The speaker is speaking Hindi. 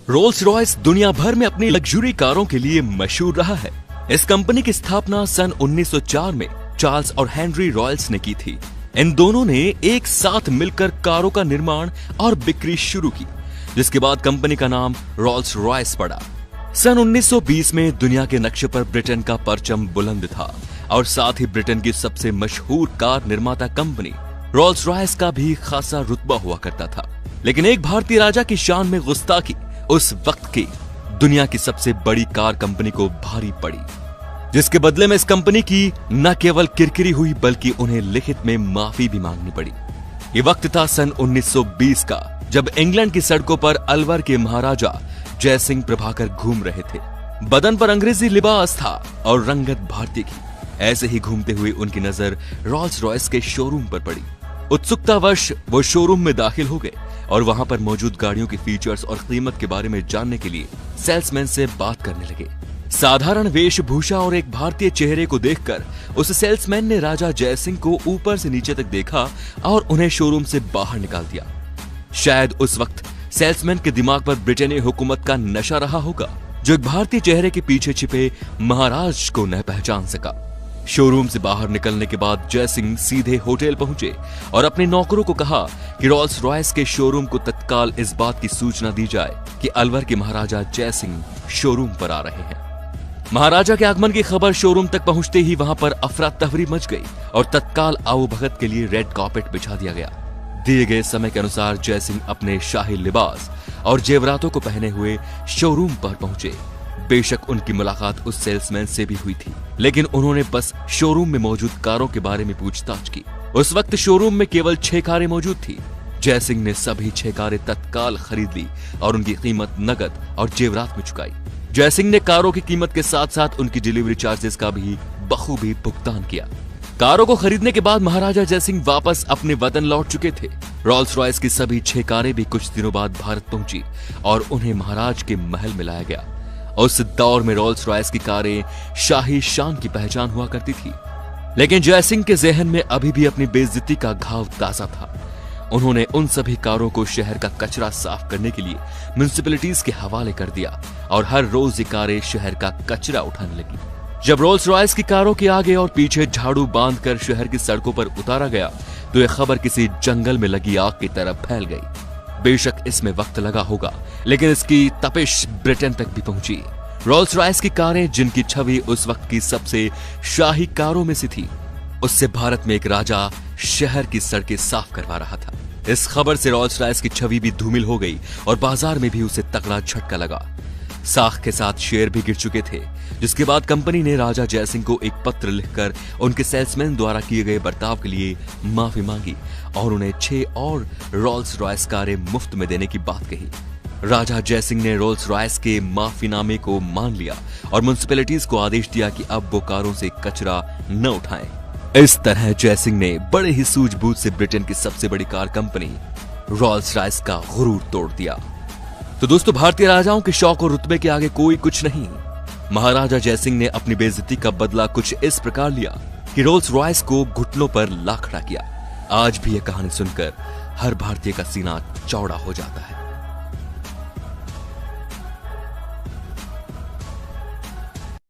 रोल्स रॉयस दुनिया भर में अपनी लग्जरी कारों के लिए मशहूर रहा है। इस कंपनी की स्थापना सन 1904 में चार्ल्स और हेनरी रॉयल्स ने की थी। इन दोनों ने एक साथ मिलकर कारों का निर्माण और बिक्री शुरू की, जिसके बाद कंपनी का नाम रोल्स रॉयस पड़ा। सन 1920 में दुनिया के नक्शे पर ब्रिटेन का परचम बुलंद था और साथ ही ब्रिटेन की सबसे मशहूर कार निर्माता कंपनी रोल्स रॉयस का भी खासा रुतबा हुआ करता था। लेकिन एक भारतीय राजा की शान में गुस्ताखी उस वक्त की दुनिया की सबसे बड़ी कार कंपनी को भारी पड़ी, जिसके बदले में इस कंपनी की न केवल किरकिरी हुई बल्कि उन्हें लिखित में माफी भी मांगनी पड़ी। ये वक्त था सन 1920 का, जब इंग्लैंड की सड़कों पर अलवर के महाराजा जयसिंह प्रभाकर घूम रहे थे। बदन पर अंग्रेजी लिबास था और रंगत भारतीय की। ऐसे ही घूमते हुए उनकी नजर रोल्स रॉयस के शोरूम पर पड़ी। उत्सुकतावश वो शोरूम में दाखिल हो गए और वहां पर मौजूद गाड़ियों की फीचर्स और कीमत के बारे में जानने के लिए सेल्समैन से बात करने लगे। साधारण वेशभूषा और एक भारतीय चेहरे को देखकर उस सेल्समैन ने राजा जयसिंह को ऊपर से नीचे तक देखा और उन्हें शोरूम से बाहर निकाल दिया। शायद उस वक्त सेल्समैन के दिमाग पर ब्रिटेनी हुकूमत का नशा रहा होगा, जो एक भारतीय चेहरे के पीछे छिपे महाराज को न पहचान सका। शोरूम से बाहर निकलने के बाद जयसिंह सीधे होटल पहुंचे और अपने नौकरों को कहा कि रोल्स रॉयस के शोरूम को तत्काल इस बात की सूचना दी जाए कि अलवर के महाराजा जयसिंह शोरूम पर आ रहे हैं। महाराजा के आगमन की खबर शोरूम तक पहुंचते ही वहां पर अफरा तफरी मच गई और तत्काल आवभगत के लिए रेड कार्पेट बिछा दिया गया। दिए गए समय के अनुसार जयसिंह अपने शाही लिबास और जेवरातों को पहने हुए शोरूम पर पहुंचे। बेशक उनकी मुलाकात उस सेल्समैन से भी हुई थी, लेकिन उन्होंने बस शोरूम में मौजूद कारों के बारे में पूछताछ की। उस वक्त शोरूम में केवल 6 कारें मौजूद थी। जयसिंह ने सभी 6 कारें तत्काल खरीद ली और उनकी कीमत नकद और जेवरात में चुकाई। जयसिंह ने कारों की कीमत के साथ साथ उनकी डिलीवरी चार्जेस का भी बखूबी भुगतान किया। कारों को खरीदने के बाद महाराजा जयसिंह वापस अपने वतन लौट चुके थे। रोल्स रॉयस की सभी 6 कारें भी कुछ दिनों बाद भारत पहुंची और उन्हें महाराज के महल में लाया गया। उस दौर में रोल्स रॉयस की कारें शाही शान की पहचान हुआ करती थी, लेकिन जयसिंह के जहन में अभी भी अपनी बेइज्जती का घाव ताजा था। उन्होंने उन सभी कारों को शहर का कचरा साफ करने के लिए म्युनिसिपैलिटीज के हवाले कर दिया और हर रोज ये कारें शहर का कचरा उठाने लगी। जब रोल्स रॉयस की कारों के आगे और पीछे झाड़ू बांधकर शहर की सड़कों पर उतारा गया तो यह खबर किसी जंगल में लगी आग की तरह फैल गई। बेशक इसमें वक्त लगा होगा, लेकिन इसकी तपिश ब्रिटेन तक भी पहुंची। रोल्स रॉयस की कारें, जिनकी छवि उस वक्त की सबसे शाही कारों में से थी, उससे भारत में एक राजा शहर की सड़कें साफ करवा रहा था। इस खबर से रोल्स रॉयस की छवि भी धूमिल हो गई और बाजार में भी उसे तगड़ा झटका लगा। साख के साथ शेयर भी गिर चुके थे, जिसके बाद कंपनी ने राजा जयसिंह को एक पत्र लिखकर उनके सेल्समैन द्वारा किए गए बर्ताव के लिए माफी मांगी और उन्हें 6 और रोल्स रॉयस कारें मुफ्त में देने की बात कही। राजा जयसिंह ने रोल्स रॉयस के माफीनामे को मान लिया और म्युनिसिपैलिटीज को आदेश दिया कि अब वो कारों से कचरा न उठाएं। इस तरह जयसिंह ने बड़े ही सूझबूझ से ब्रिटेन की सबसे बड़ी कार कंपनी रोल्स रॉयस का गुरूर तोड़ दिया। तो दोस्तों, भारतीय राजाओं के शौक और रुतबे के आगे कोई कुछ नहीं। महाराजा जयसिंह ने अपनी बेइज्जती का बदला कुछ इस प्रकार लिया कि रोल्स रॉयस को घुटनों पर ला खड़ा किया। आज भी यह कहानी सुनकर हर भारतीय का सीना चौड़ा हो जाता है।